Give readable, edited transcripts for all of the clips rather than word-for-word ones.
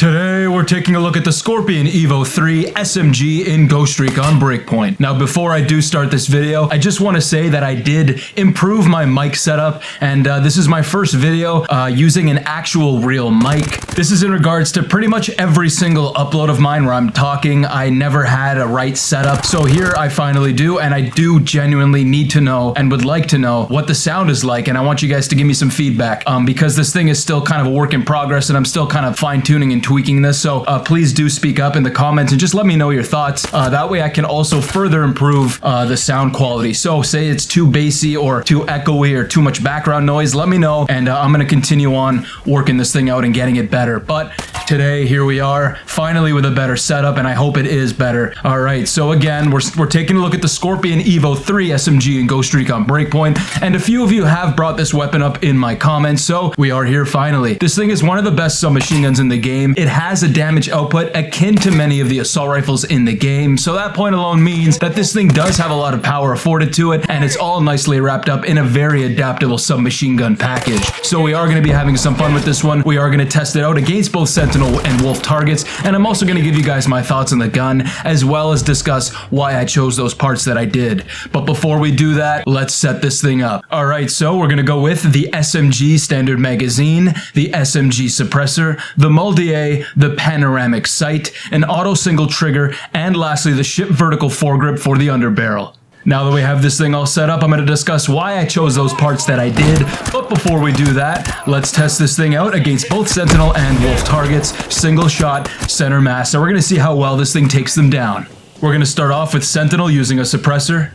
Today, we're taking a look at the Scorpion EVO 3 SMG in Ghost Recon Breakpoint. Now, before I do start this video, I just want to say that I did improve my mic setup, and this is my first video using an actual real mic. This is in regards to pretty much every single upload of mine where I'm talking. I never had a right setup, so here I finally do, and I do genuinely need to know and would like to know what the sound is like, and I want you guys to give me some feedback because this thing is still kind of a work in progress, and I'm still kind of fine-tuning and tweaking this, so please do speak up in the comments and just let me know your thoughts. That way I can also further improve the sound quality. So say it's too bassy or too echoey or too much background noise, let me know, and I'm going to continue on working this thing out and getting it better. But today, here we are, finally with a better setup, and I hope it is better. Alright, so again, we're taking a look at the Scorpion EVO 3 SMG in Ghost Recon Breakpoint, and a few of you have brought this weapon up in my comments, so we are here finally. This thing is one of the best submachine guns in the game. It has a damage output akin to many of the assault rifles in the game, so that point alone means that this thing does have a lot of power afforded to it, and it's all nicely wrapped up in a very adaptable submachine gun package. So we are going to be having some fun with this one. We are going to test it out against both Sentinel and Wolf targets, and I'm also going to give you guys my thoughts on the gun, as well as discuss why I chose those parts that I did. But before we do that, let's set this thing up. Alright, so we're going to go with the SMG standard magazine, the SMG suppressor, the Muldier, the panoramic sight, an auto single trigger, and lastly the ship vertical foregrip for the underbarrel. Now that we have this thing all set up, I'm going to discuss why I chose those parts that I did, but before we do that, let's test this thing out against both Sentinel and Wolf targets, single shot, center mass, and we're going to see how well this thing takes them down. We're going to start off with Sentinel using a suppressor.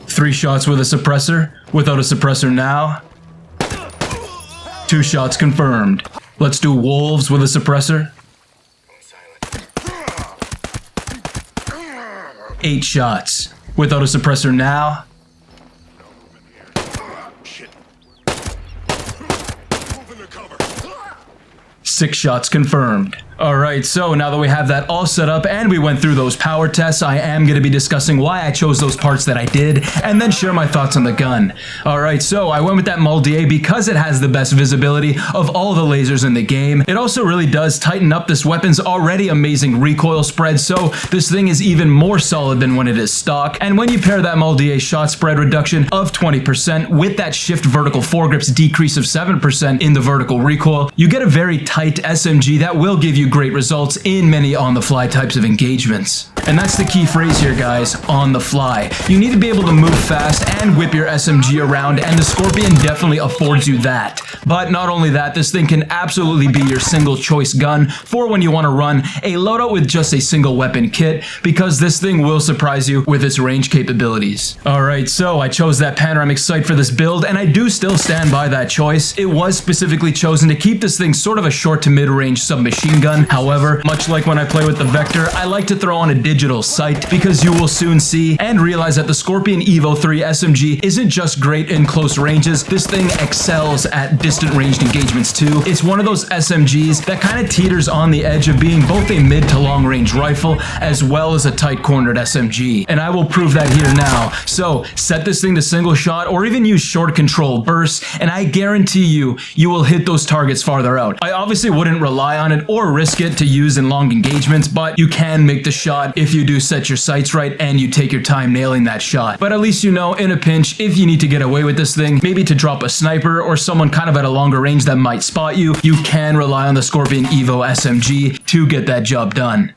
3 shots with a suppressor, without a suppressor now. 2 shots confirmed. Let's do Wolves with a suppressor. 8 shots. Without a suppressor now. 6 shots confirmed. Alright, so now that we have that all set up and we went through those power tests, I am going to be discussing why I chose those parts that I did, and then share my thoughts on the gun. Alright, so I went with that Muldier because it has the best visibility of all the lasers in the game. It also really does tighten up this weapon's already amazing recoil spread, so this thing is even more solid than when it is stock. And when you pair that Muldier shot spread reduction of 20% with that shift vertical foregrip's decrease of 7% in the vertical recoil, you get a very tight SMG that will give you great results in many on-the-fly types of engagements. And that's the key phrase here, guys, on the fly. You need to be able to move fast and whip your SMG around, and the Scorpion definitely affords you that. But not only that, this thing can absolutely be your single choice gun for when you want to run a loadout with just a single weapon kit, because this thing will surprise you with its range capabilities. Alright, so I chose that panoramic sight for this build, and I do still stand by that choice. It was specifically chosen to keep this thing sort of a short to mid-range submachine gun. However, much like when I play with the Vector, I like to throw on a digital sight, because you will soon see and realize that the Scorpion EVO 3 SMG isn't just great in close ranges, this thing excels at distant ranged engagements too. It's one of those SMGs that kind of teeters on the edge of being both a mid to long range rifle as well as a tight cornered SMG, and I will prove that here now. So set this thing to single shot or even use short control bursts, and I guarantee you will hit those targets farther out. I obviously wouldn't rely on it or risk it to use in long engagements, but you can make the shot if you do set your sights right and you take your time nailing that shot. But at least you know, in a pinch, if you need to get away with this thing, maybe to drop a sniper or someone kind of at a longer range that might spot you, you can rely on the Scorpion EVO SMG to get that job done.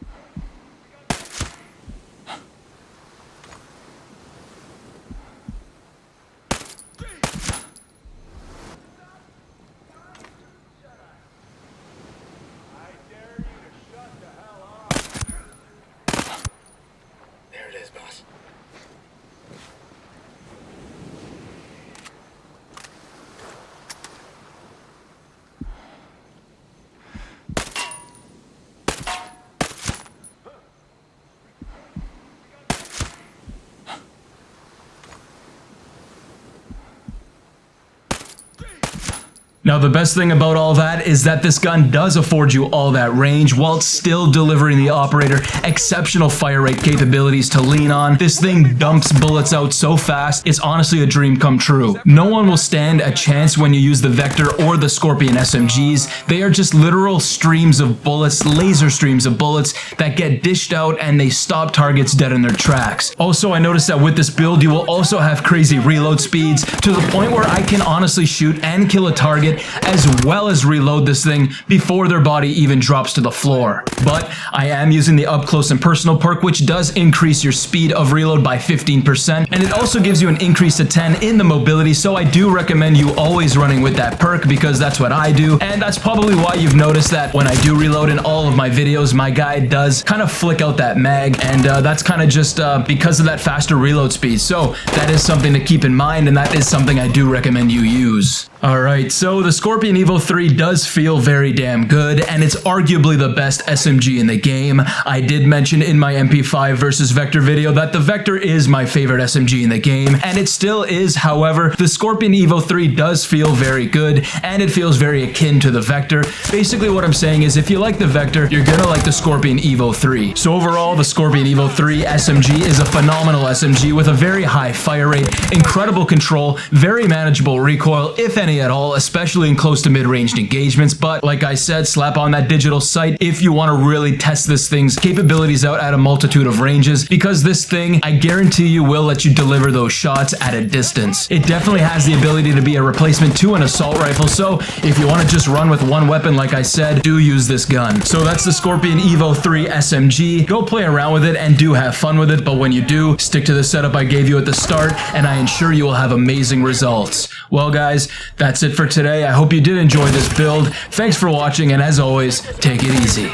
Now, the best thing about all that is that this gun does afford you all that range while still delivering the operator exceptional fire rate capabilities to lean on. This thing dumps bullets out so fast, it's honestly a dream come true. No one will stand a chance when you use the Vector or the Scorpion SMGs. They are just literal streams of bullets, laser streams of bullets that get dished out and they stop targets dead in their tracks. Also, I noticed that with this build, you will also have crazy reload speeds to the point where I can honestly shoot and kill a target as well as reload this thing before their body even drops to the floor. But I am using the up close and personal perk, which does increase your speed of reload by 15%, and it also gives you an increase to 10 in the mobility, so I do recommend you always running with that perk because that's what I do, and that's probably why you've noticed that when I do reload in all of my videos, my guy does kind of flick out that mag, and that's kind of just because of that faster reload speed. So that is something to keep in mind, and that is something I do recommend you use. Alright, so the Scorpion EVO 3 does feel very damn good, and it's arguably the best SMG in the game. I did mention in my MP5 versus Vector video that the Vector is my favorite SMG in the game, and it still is. However, the Scorpion EVO 3 does feel very good, and it feels very akin to the Vector. Basically what I'm saying is if you like the Vector, you're gonna like the Scorpion EVO 3. So overall, the Scorpion EVO 3 SMG is a phenomenal SMG with a very high fire rate, incredible control, very manageable recoil, if any at all, especially in close to mid-ranged engagements. But like I said, slap on that digital sight if you want to really test this thing's capabilities out at a multitude of ranges, because this thing, I guarantee you, will let you deliver those shots at a distance. It definitely has the ability to be a replacement to an assault rifle, so if you want to just run with one weapon, like I said, do use this gun. So that's the Scorpion EVO 3 SMG. Go play around with it and do have fun with it, but when you do, stick to the setup I gave you at the start, and I ensure you will have amazing results. Well guys, that's it for today. I hope you did enjoy this build. Thanks for watching, and as always, take it easy.